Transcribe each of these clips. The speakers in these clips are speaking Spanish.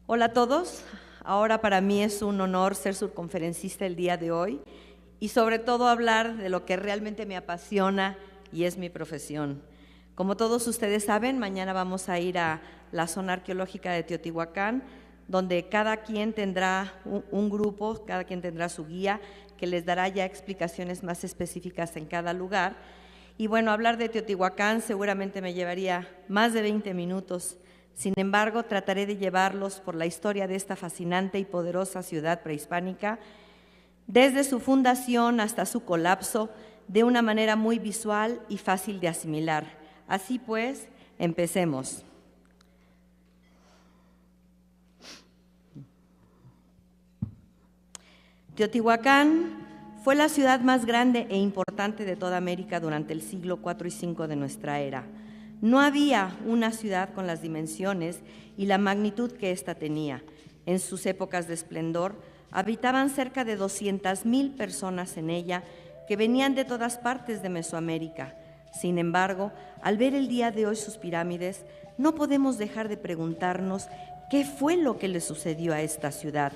Hola a todos. Ahora para mí es un honor ser su conferencista el día de hoy y sobre todo hablar de lo que realmente me apasiona y es mi profesión. Como todos ustedes saben, mañana vamos a ir a la zona arqueológica de Teotihuacán, donde cada quien tendrá un grupo, cada quien tendrá su guía, que les dará ya explicaciones más específicas en cada lugar. Y bueno, hablar de Teotihuacán seguramente me llevaría más de 20 minutos. Sin embargo, trataré de llevarlos por la historia de esta fascinante y poderosa ciudad prehispánica, desde su fundación hasta su colapso, de una manera muy visual y fácil de asimilar. Así pues, empecemos. Teotihuacán fue la ciudad más grande e importante de toda América durante el siglo IV y V de nuestra era. No había una ciudad con las dimensiones y la magnitud que ésta tenía. En sus épocas de esplendor, habitaban cerca de 200,000 personas en ella que venían de todas partes de Mesoamérica. Sin embargo, al ver el día de hoy sus pirámides, no podemos dejar de preguntarnos qué fue lo que le sucedió a esta ciudad,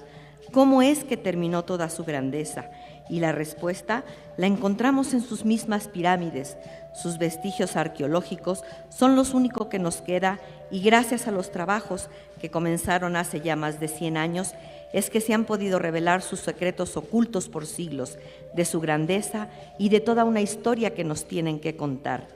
cómo es que terminó toda su grandeza. Y la respuesta la encontramos en sus mismas pirámides. Sus vestigios arqueológicos son los únicos que nos queda y gracias a los trabajos que comenzaron hace ya más de 100 años es que se han podido revelar sus secretos ocultos por siglos, de su grandeza y de toda una historia que nos tienen que contar.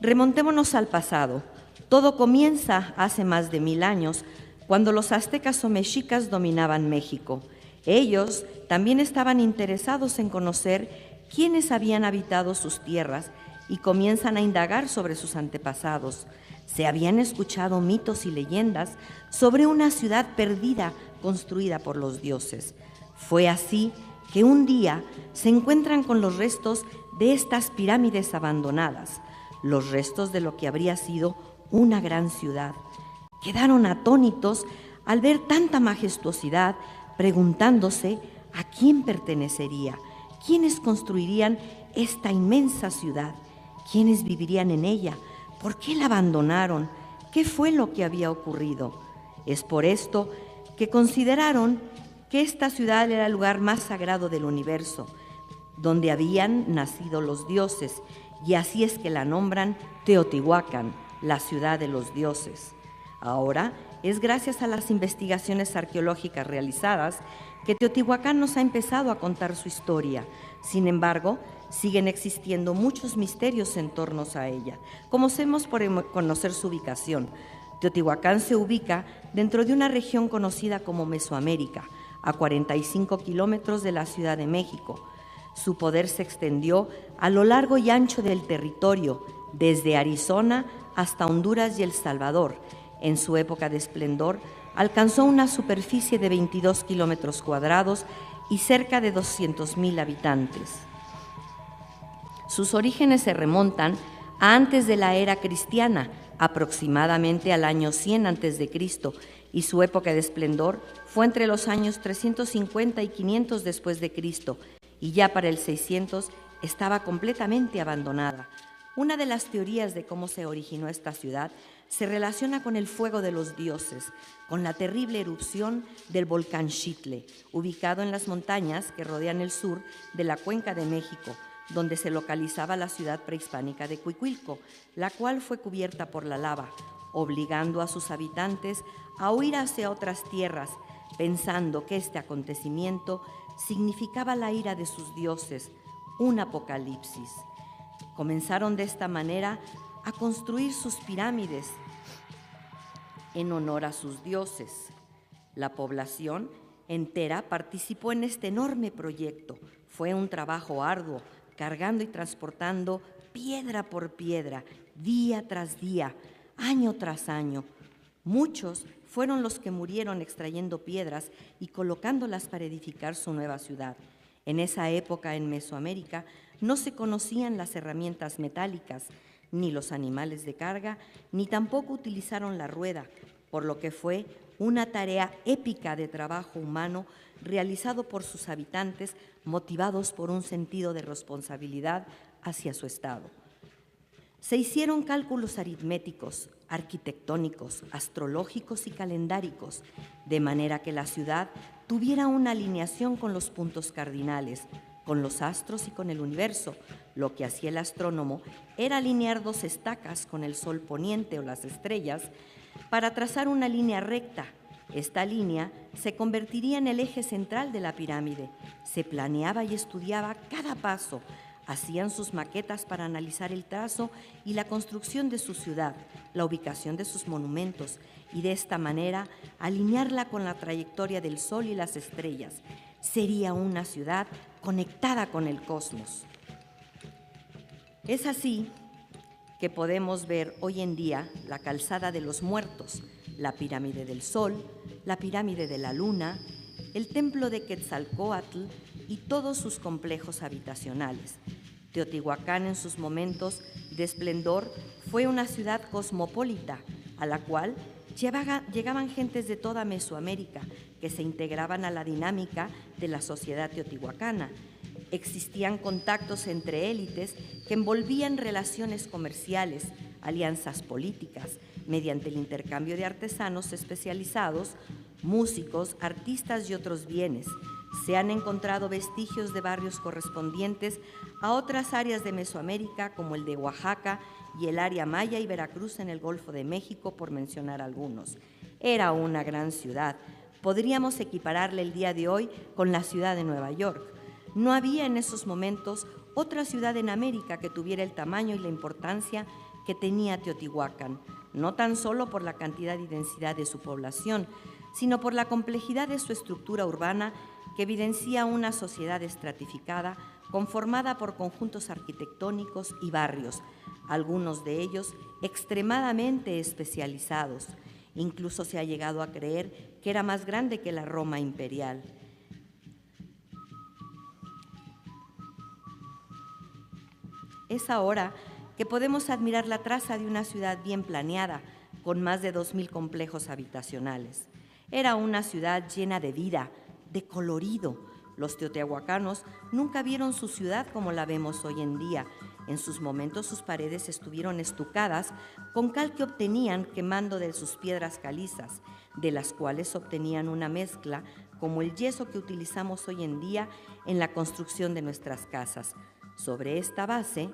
Remontémonos al pasado. Todo comienza hace más de 1000 años, cuando los aztecas o mexicas dominaban México. Ellos también estaban interesados en conocer quiénes habían habitado sus tierras y comienzan a indagar sobre sus antepasados. Se habían escuchado mitos y leyendas sobre una ciudad perdida construida por los dioses. Fue así que un día se encuentran con los restos de estas pirámides abandonadas, los restos de lo que habría sido una gran ciudad. Quedaron atónitos al ver tanta majestuosidad, preguntándose a quién pertenecería, quiénes construirían esta inmensa ciudad, quiénes vivirían en ella, por qué la abandonaron, qué fue lo que había ocurrido. Es por esto que consideraron que esta ciudad era el lugar más sagrado del universo, donde habían nacido los dioses, y así es que la nombran Teotihuacán, la ciudad de los dioses. Ahora es gracias a las investigaciones arqueológicas realizadas que Teotihuacán nos ha empezado a contar su historia. Sin embargo, siguen existiendo muchos misterios en torno a ella. Comencemos por conocer su ubicación. Teotihuacán se ubica dentro de una región conocida como Mesoamérica, a 45 kilómetros de la Ciudad de México. Su poder se extendió a lo largo y ancho del territorio, desde Arizona hasta Honduras y El Salvador. En su época de esplendor, alcanzó una superficie de 22 kilómetros cuadrados y cerca de 200,000 habitantes. Sus orígenes se remontan a antes de la era cristiana, aproximadamente al año 100 a.C., y su época de esplendor fue entre los años 350 y 500 después de Cristo, y ya para el 600 estaba completamente abandonada. Una de las teorías de cómo se originó esta ciudad se relaciona con el fuego de los dioses, con la terrible erupción del volcán Xitle, ubicado en las montañas que rodean el sur de la Cuenca de México, donde se localizaba la ciudad prehispánica de Cuicuilco, la cual fue cubierta por la lava, obligando a sus habitantes a huir hacia otras tierras, pensando que este acontecimiento significaba la ira de sus dioses, un apocalipsis. Comenzaron de esta manera a construir sus pirámides en honor a sus dioses. La población entera participó en este enorme proyecto. Fue un trabajo arduo, cargando y transportando piedra por piedra, día tras día, año tras año. Muchos fueron los que murieron extrayendo piedras y colocándolas para edificar su nueva ciudad. En esa época en Mesoamérica no se conocían las herramientas metálicas, ni los animales de carga, ni tampoco utilizaron la rueda, por lo que fue una tarea épica de trabajo humano realizado por sus habitantes, motivados por un sentido de responsabilidad hacia su estado. Se hicieron cálculos aritméticos, arquitectónicos, astrológicos y calendáricos, de manera que la ciudad tuviera una alineación con los puntos cardinales, con los astros y con el universo. Lo que hacía el astrónomo era alinear dos estacas con el sol poniente o las estrellas para trazar una línea recta. Esta línea se convertiría en el eje central de la pirámide. Se planeaba y estudiaba cada paso. Hacían sus maquetas para analizar el trazo y la construcción de su ciudad, la ubicación de sus monumentos y de esta manera alinearla con la trayectoria del sol y las estrellas. Sería una ciudad conectada con el cosmos. Es así que podemos ver hoy en día la calzada de los muertos, la pirámide del Sol, la pirámide de la Luna, el templo de Quetzalcóatl y todos sus complejos habitacionales. Teotihuacán en sus momentos de esplendor fue una ciudad cosmopolita a la cual llegaban gentes de toda Mesoamérica que se integraban a la dinámica de la sociedad teotihuacana. Existían contactos entre élites que envolvían relaciones comerciales, alianzas políticas, mediante el intercambio de artesanos especializados, músicos, artistas y otros bienes. Se han encontrado vestigios de barrios correspondientes a otras áreas de Mesoamérica, como el de Oaxaca y el área maya y Veracruz en el Golfo de México, por mencionar algunos. Era una gran ciudad. Podríamos equipararla el día de hoy con la ciudad de Nueva York. No había en esos momentos otra ciudad en América que tuviera el tamaño y la importancia que tenía Teotihuacán, no tan solo por la cantidad y densidad de su población, sino por la complejidad de su estructura urbana que evidencia una sociedad estratificada conformada por conjuntos arquitectónicos y barrios, algunos de ellos extremadamente especializados. Incluso se ha llegado a creer que era más grande que la Roma imperial. Es ahora que podemos admirar la traza de una ciudad bien planeada, con más de 2,000 complejos habitacionales. Era una ciudad llena de vida, de colorido. Los teotihuacanos nunca vieron su ciudad como la vemos hoy en día. En sus momentos sus paredes estuvieron estucadas con cal que obtenían quemando de sus piedras calizas, de las cuales obtenían una mezcla como el yeso que utilizamos hoy en día en la construcción de nuestras casas. Sobre esta base,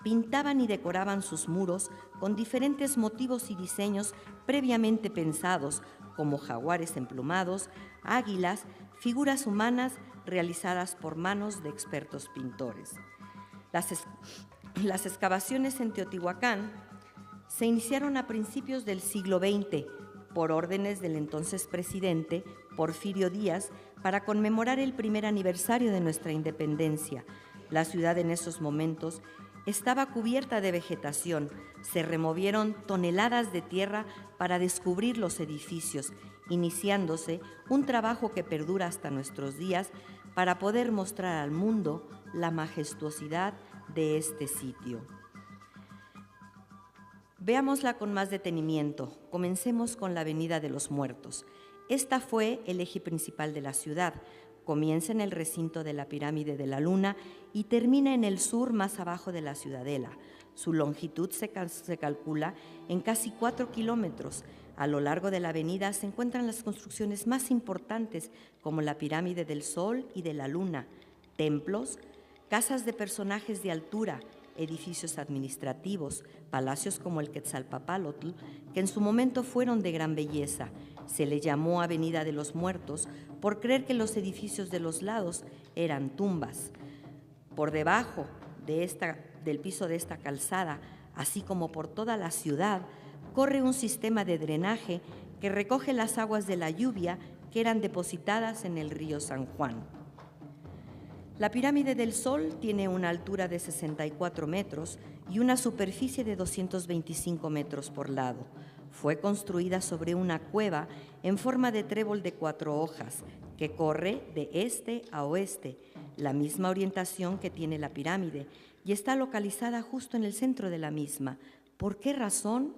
pintaban y decoraban sus muros con diferentes motivos y diseños previamente pensados, como jaguares emplumados, águilas, figuras humanas realizadas por manos de expertos pintores. Las excavaciones en Teotihuacán se iniciaron a principios del siglo XX por órdenes del entonces presidente Porfirio Díaz para conmemorar el primer aniversario de nuestra independencia. La ciudad en esos momentos estaba cubierta de vegetación, se removieron toneladas de tierra para descubrir los edificios, iniciándose un trabajo que perdura hasta nuestros días para poder mostrar al mundo la majestuosidad de este sitio. Veámosla con más detenimiento. Comencemos con la Avenida de los Muertos. Esta fue el eje principal de la ciudad. Comienza en el recinto de la Pirámide de la Luna y termina en el sur más abajo de la ciudadela. Su longitud se calcula en casi 4 kilómetros. A lo largo de la avenida se encuentran las construcciones más importantes como la Pirámide del Sol y de la Luna, templos, casas de personajes de altura, edificios administrativos, palacios como el Quetzalpapalotl, que en su momento fueron de gran belleza. Se le llamó Avenida de los Muertos por creer que los edificios de los lados eran tumbas. Por debajo del piso de esta calzada, así como por toda la ciudad, corre un sistema de drenaje que recoge las aguas de la lluvia que eran depositadas en el río San Juan. La Pirámide del Sol tiene una altura de 64 metros y una superficie de 225 metros por lado. Fue construida sobre una cueva en forma de trébol de 4 hojas que corre de este a oeste, la misma orientación que tiene la pirámide, y está localizada justo en el centro de la misma. ¿Por qué razón?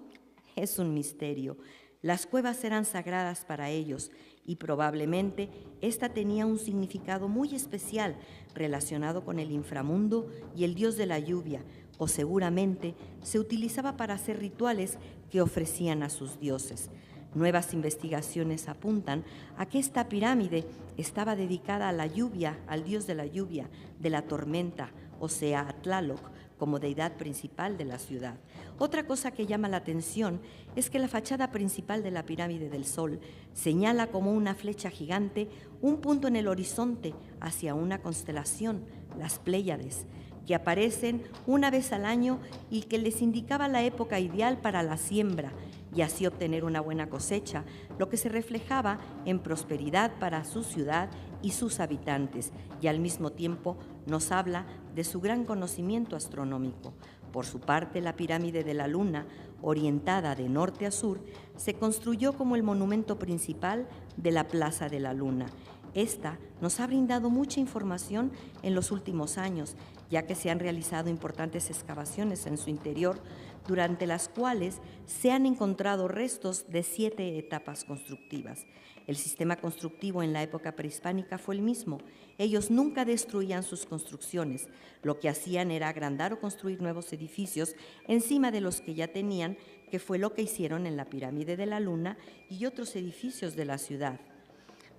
Es un misterio. Las cuevas eran sagradas para ellos y probablemente esta tenía un significado muy especial relacionado con el inframundo y el dios de la lluvia, o seguramente se utilizaba para hacer rituales que ofrecían a sus dioses. Nuevas investigaciones apuntan a que esta pirámide estaba dedicada a la lluvia, al dios de la lluvia, de la tormenta, o sea, a Tlaloc, como deidad principal de la ciudad. Otra cosa que llama la atención es que la fachada principal de la pirámide del Sol señala como una flecha gigante un punto en el horizonte hacia una constelación, las Pléyades, que aparecen una vez al año y que les indicaba la época ideal para la siembra y así obtener una buena cosecha, lo que se reflejaba en prosperidad para su ciudad y sus habitantes, y al mismo tiempo nos habla de su gran conocimiento astronómico. Por su parte, la pirámide de la Luna, orientada de norte a sur, se construyó como el monumento principal de la Plaza de la Luna. Esta nos ha brindado mucha información en los últimos años, ya que se han realizado importantes excavaciones en su interior, durante las cuales se han encontrado restos de 7 etapas constructivas. El sistema constructivo en la época prehispánica fue el mismo. Ellos nunca destruían sus construcciones. Lo que hacían era agrandar o construir nuevos edificios encima de los que ya tenían, que fue lo que hicieron en la Pirámide de la Luna y otros edificios de la ciudad.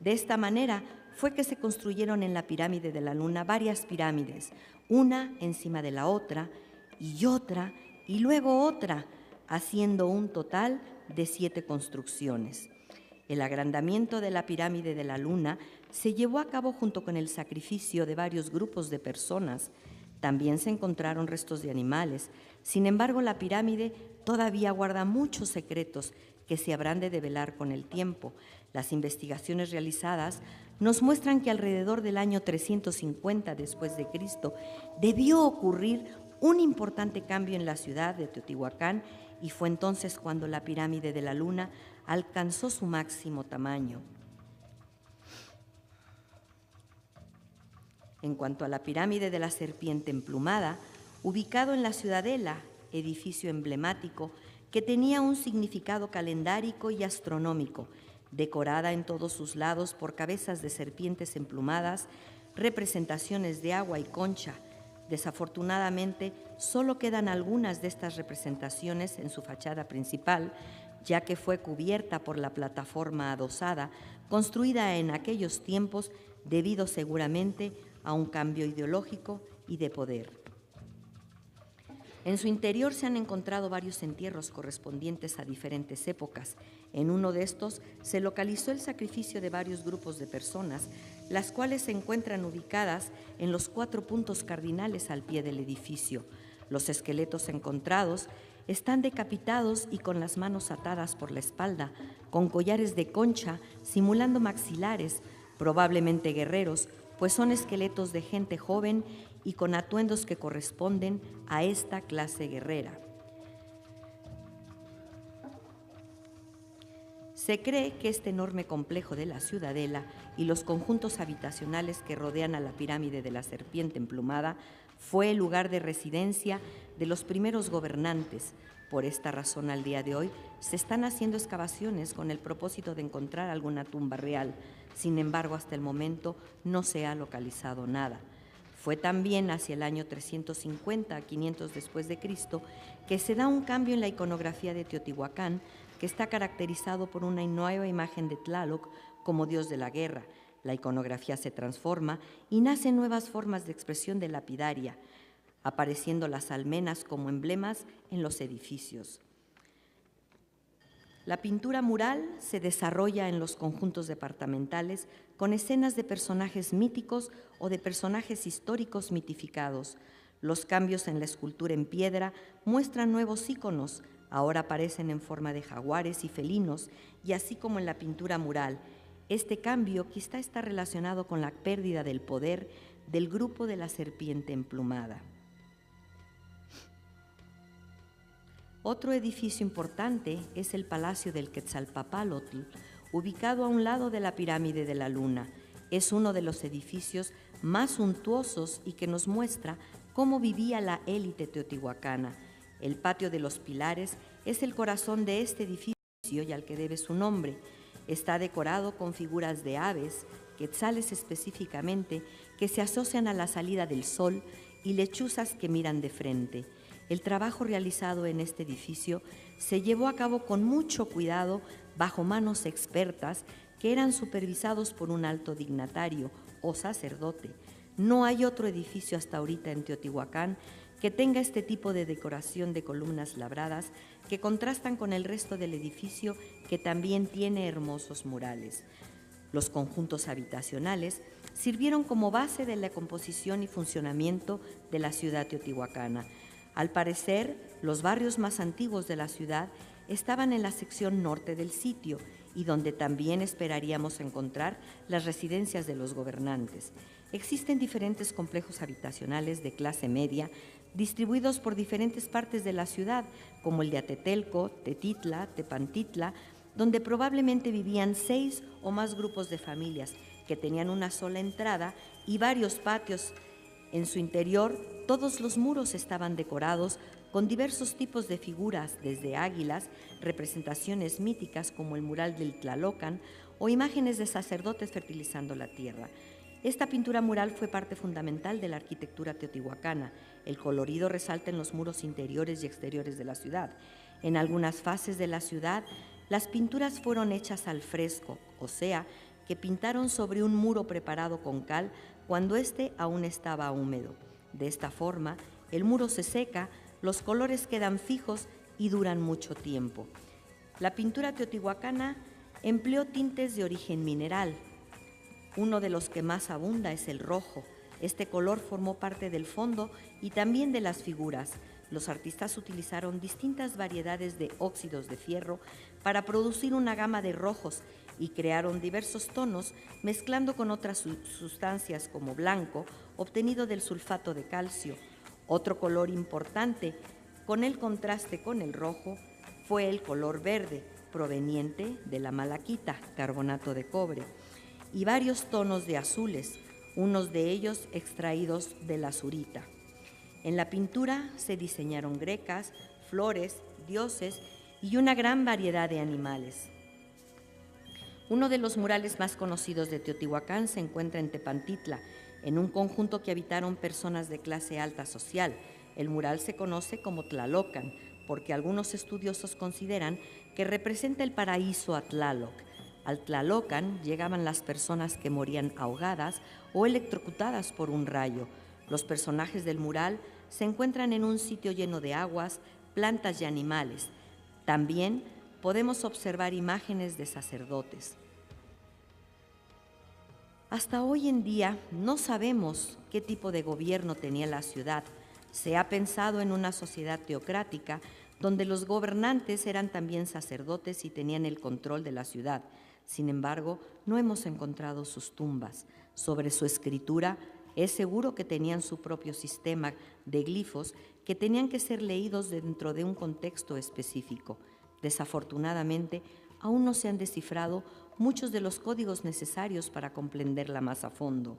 De esta manera fue que se construyeron en la Pirámide de la Luna varias pirámides, una encima de la otra y otra y luego otra, haciendo un total de 7 construcciones. El agrandamiento de la Pirámide de la Luna se llevó a cabo junto con el sacrificio de varios grupos de personas. También se encontraron restos de animales. Sin embargo, la pirámide todavía guarda muchos secretos que se habrán de develar con el tiempo. Las investigaciones realizadas nos muestran que alrededor del año 350 después de Cristo debió ocurrir un importante cambio en la ciudad de Teotihuacán y fue entonces cuando la Pirámide de la Luna alcanzó su máximo tamaño. En cuanto a la Pirámide de la Serpiente Emplumada, ubicado en la Ciudadela, edificio emblemático que tenía un significado calendárico y astronómico, decorada en todos sus lados por cabezas de serpientes emplumadas, representaciones de agua y concha. Desafortunadamente, solo quedan algunas de estas representaciones en su fachada principal, ya que fue cubierta por la plataforma adosada, construida en aquellos tiempos debido seguramente a un cambio ideológico y de poder. En su interior se han encontrado varios entierros correspondientes a diferentes épocas. En uno de estos se localizó el sacrificio de varios grupos de personas, las cuales se encuentran ubicadas en los 4 puntos cardinales al pie del edificio. Los esqueletos encontrados están decapitados y con las manos atadas por la espalda, con collares de concha simulando maxilares, probablemente guerreros, pues son esqueletos de gente joven y con atuendos que corresponden a esta clase guerrera. Se cree que este enorme complejo de la Ciudadela y los conjuntos habitacionales que rodean a la Pirámide de la Serpiente Emplumada fue el lugar de residencia de los primeros gobernantes. Por esta razón, al día de hoy, se están haciendo excavaciones con el propósito de encontrar alguna tumba real. Sin embargo, hasta el momento no se ha localizado nada. Fue también hacia el año 350 a 500 después de Cristo que se da un cambio en la iconografía de Teotihuacán, que está caracterizado por una nueva imagen de Tlaloc como dios de la guerra. La iconografía se transforma y nacen nuevas formas de expresión de lapidaria, apareciendo las almenas como emblemas en los edificios. La pintura mural se desarrolla en los conjuntos departamentales con escenas de personajes míticos o de personajes históricos mitificados. Los cambios en la escultura en piedra muestran nuevos íconos, ahora aparecen en forma de jaguares y felinos, y así como en la pintura mural. Este cambio quizá está relacionado con la pérdida del poder del grupo de la serpiente emplumada. Otro edificio importante es el Palacio del Quetzalpapalotl, ubicado a un lado de la Pirámide de la Luna. Es uno de los edificios más suntuosos y que nos muestra cómo vivía la élite teotihuacana. El Patio de los Pilares es el corazón de este edificio y al que debe su nombre. Está decorado con figuras de aves, quetzales específicamente, que se asocian a la salida del sol y lechuzas que miran de frente. El trabajo realizado en este edificio se llevó a cabo con mucho cuidado bajo manos expertas que eran supervisados por un alto dignatario o sacerdote. No hay otro edificio hasta ahorita en Teotihuacán que tenga este tipo de decoración de columnas labradas que contrastan con el resto del edificio, que también tiene hermosos murales. Los conjuntos habitacionales sirvieron como base de la composición y funcionamiento de la ciudad teotihuacana. Al parecer, los barrios más antiguos de la ciudad estaban en la sección norte del sitio y donde también esperaríamos encontrar las residencias de los gobernantes. Existen diferentes complejos habitacionales de clase media distribuidos por diferentes partes de la ciudad, como el de Atetelco, Tetitla, Tepantitla, donde probablemente vivían 6 o más grupos de familias que tenían una sola entrada y varios patios. En su interior, todos los muros estaban decorados con diversos tipos de figuras, desde águilas, representaciones míticas como el mural del Tlalocan o imágenes de sacerdotes fertilizando la tierra. Esta pintura mural fue parte fundamental de la arquitectura teotihuacana. El colorido resalta en los muros interiores y exteriores de la ciudad. En algunas fases de la ciudad, las pinturas fueron hechas al fresco, o sea, que pintaron sobre un muro preparado con cal cuando éste aún estaba húmedo. De esta forma, el muro se seca, los colores quedan fijos y duran mucho tiempo. La pintura teotihuacana empleó tintes de origen mineral. Uno de los que más abunda es el rojo. Este color formó parte del fondo y también de las figuras. Los artistas utilizaron distintas variedades de óxidos de fierro para producir una gama de rojos y crearon diversos tonos mezclando con otras sustancias como blanco obtenido del sulfato de calcio. Otro color importante con el contraste con el rojo fue el color verde, proveniente de la malaquita, carbonato de cobre, y varios tonos de azules, unos de ellos extraídos de la azurita. En la pintura se diseñaron grecas, flores, dioses y una gran variedad de animales. Uno de los murales más conocidos de Teotihuacán se encuentra en Tepantitla, en un conjunto que habitaron personas de clase alta social. El mural se conoce como Tlalocan, porque algunos estudiosos consideran que representa el paraíso a Tlaloc. Al Tlalocan llegaban las personas que morían ahogadas o electrocutadas por un rayo. Los personajes del mural se encuentran en un sitio lleno de aguas, plantas y animales. También podemos observar imágenes de sacerdotes. Hasta hoy en día no sabemos qué tipo de gobierno tenía la ciudad. Se ha pensado en una sociedad teocrática donde los gobernantes eran también sacerdotes y tenían el control de la ciudad. Sin embargo, no hemos encontrado sus tumbas. Sobre su escritura, es seguro que tenían su propio sistema de glifos que tenían que ser leídos dentro de un contexto específico. Desafortunadamente, aún no se han descifrado muchos de los códigos necesarios para comprenderla más a fondo.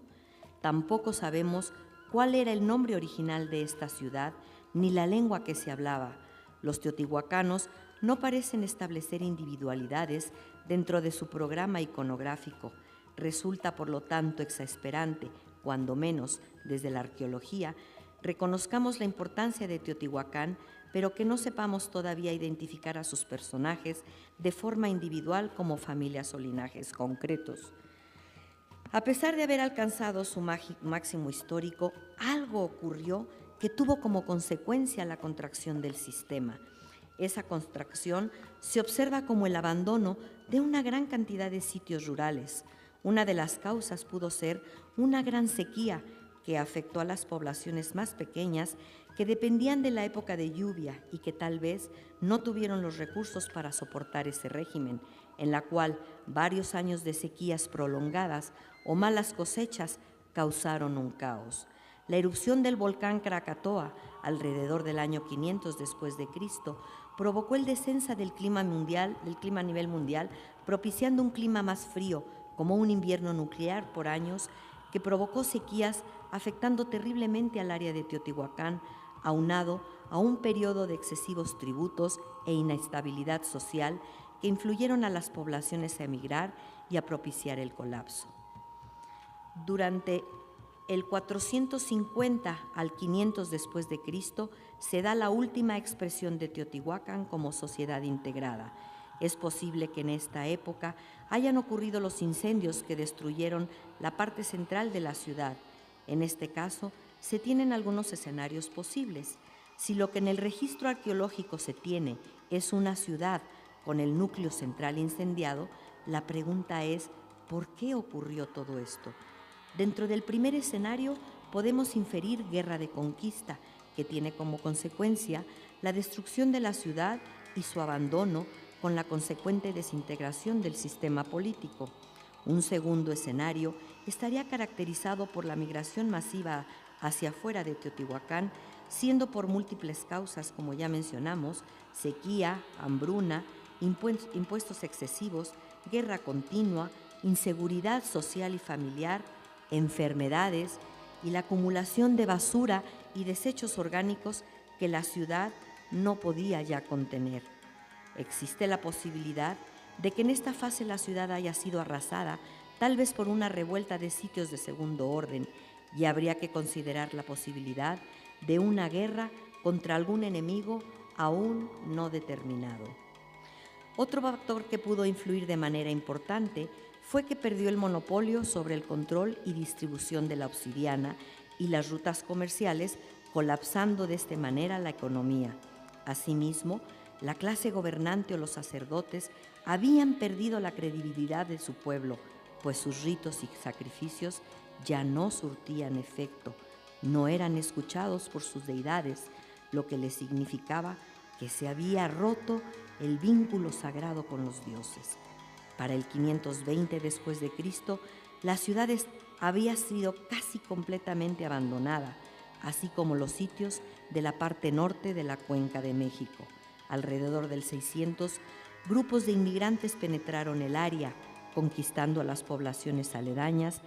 Tampoco sabemos cuál era el nombre original de esta ciudad ni la lengua que se hablaba. Los teotihuacanos no parecen establecer individualidades dentro de su programa iconográfico. Resulta, por lo tanto, exasperante, cuando menos desde la arqueología, reconozcamos la importancia de Teotihuacán, pero que no sepamos todavía identificar a sus personajes de forma individual como familias o linajes concretos. A pesar de haber alcanzado su máximo histórico, algo ocurrió que tuvo como consecuencia la contracción del sistema. Esa contracción se observa como el abandono de una gran cantidad de sitios rurales. Una de las causas pudo ser una gran sequía que afectó a las poblaciones más pequeñas que dependían de la época de lluvia y que tal vez no tuvieron los recursos para soportar ese régimen, en la cual varios años de sequías prolongadas o malas cosechas causaron un caos. La erupción del volcán Krakatoa, alrededor del año 500 después de Cristo, provocó el descenso del clima a nivel mundial, propiciando un clima más frío, como un invierno nuclear por años, que provocó sequías afectando terriblemente al área de Teotihuacán, aunado a un periodo de excesivos tributos e inestabilidad social que influyeron a las poblaciones a emigrar y a propiciar el colapso. Durante el 450 al 500 después de Cristo se da la última expresión de Teotihuacán como sociedad integrada. Es posible que en esta época hayan ocurrido los incendios que destruyeron la parte central de la ciudad. En este caso, se tienen algunos escenarios posibles. Si lo que en el registro arqueológico se tiene es una ciudad con el núcleo central incendiado, la pregunta es, ¿por qué ocurrió todo esto? Dentro del primer escenario podemos inferir guerra de conquista, que tiene como consecuencia la destrucción de la ciudad y su abandono con la consecuente desintegración del sistema político. Un segundo escenario estaría caracterizado por la migración masiva hacia afuera de Teotihuacán, siendo por múltiples causas, como ya mencionamos, sequía, hambruna, impuestos excesivos, guerra continua, inseguridad social y familiar, enfermedades y la acumulación de basura y desechos orgánicos que la ciudad no podía ya contener. Existe la posibilidad de que en esta fase la ciudad haya sido arrasada, tal vez por una revuelta de sitios de segundo orden, y habría que considerar la posibilidad de una guerra contra algún enemigo aún no determinado. Otro factor que pudo influir de manera importante fue que perdió el monopolio sobre el control y distribución de la obsidiana y las rutas comerciales, colapsando de esta manera la economía. Asimismo, la clase gobernante o los sacerdotes habían perdido la credibilidad de su pueblo, pues sus ritos y sacrificios ya no surtían efecto, no eran escuchados por sus deidades, lo que les significaba que se había roto el vínculo sagrado con los dioses. Para el 520 después de Cristo, la ciudad había sido casi completamente abandonada, así como los sitios de la parte norte de la Cuenca de México. Alrededor del 600, grupos de inmigrantes penetraron el área, conquistando a las poblaciones aledañas,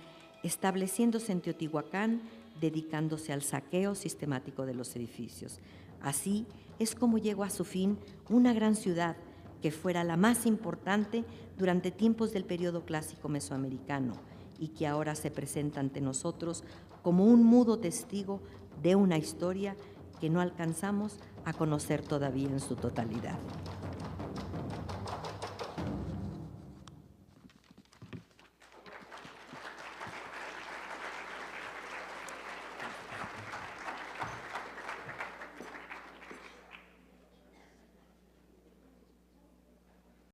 estableciéndose en Teotihuacán, dedicándose al saqueo sistemático de los edificios. Así es como llegó a su fin una gran ciudad que fuera la más importante durante tiempos del periodo clásico mesoamericano y que ahora se presenta ante nosotros como un mudo testigo de una historia que no alcanzamos a conocer todavía en su totalidad.